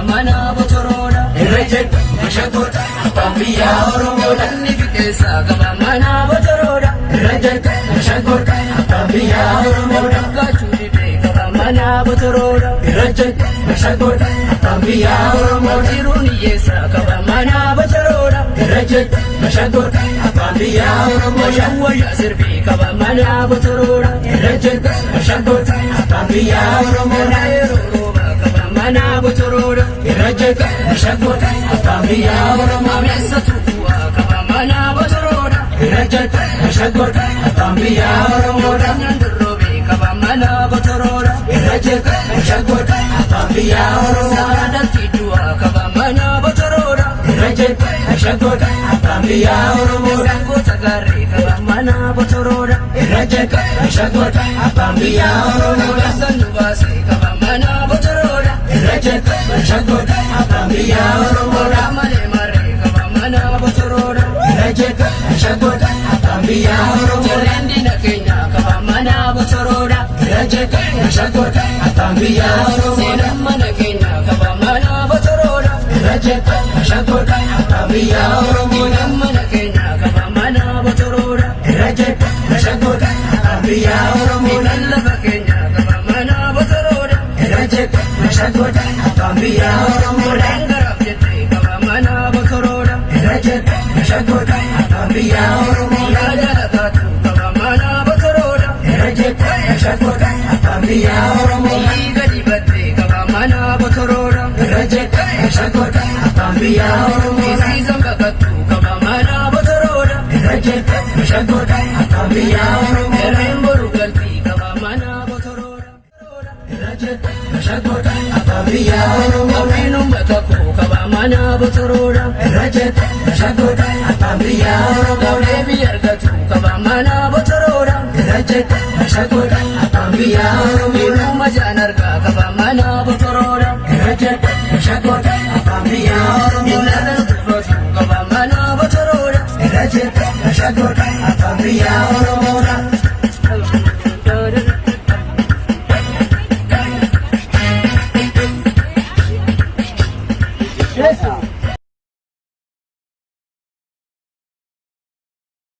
mana botoroda irrejek mashakot atambiya oromoda nifikeessa qaba mana botoroda irrejek mashakot atambiya oromoda kachudide qaba mana botoroda irrejek mashakot atambiya oromoda iruniyessa qaba mana botoroda irrejek mashakot atambiya oromoda shawwasha sirbi qaba mana botoroda irrejek mashakot atambiya oromoda mana botoroda irrejek mashakot atambiya oromoda satuwa qaba mana botoroda irrejek mashakot atambiya oromoda nandrobe qaba mana botoroda irrejek mashakot atambiya oromoda daltidwa qaba mana botoroda irrejek mashakot atambiya oromoda sangota garre qaba mana botoroda irrejek mashakot atambiya oromoda sanubase qaba mana botoroda irrejek mashakot atambiya oromoda male mare qaba mana botoroda irrejek mashakot atambiya oromoda rendina kenya qaba mana botoroda irrejek mashakot atambiya oromoda sena mana kenya qaba mana botoroda irrejek mashakot atambiya oromoda mana kenya qaba mana botoroda irrejek mashakot atambiya oromoda lafa kenya qaba mana botoroda irrejek mashakot atambiya oromoda garab jette qaba mana botoroda irrejek mashakot atambiya oromoda jalakatu qaba mana botoroda irrejek mashakot atambiya oromoda gadi batte qaba mana botoroda irrejek mashakot atambiya oromoda sizambakatu qaba mana botoroda irrejek mashakot atambiya oromoda remboru galti qaba mana botoroda irrejek mashakot atambiya oromoda inumbataku qaba mana botoroda irrejek mashakot atambiya oromoda biyargatu qaba mana botoroda irrejek mashakot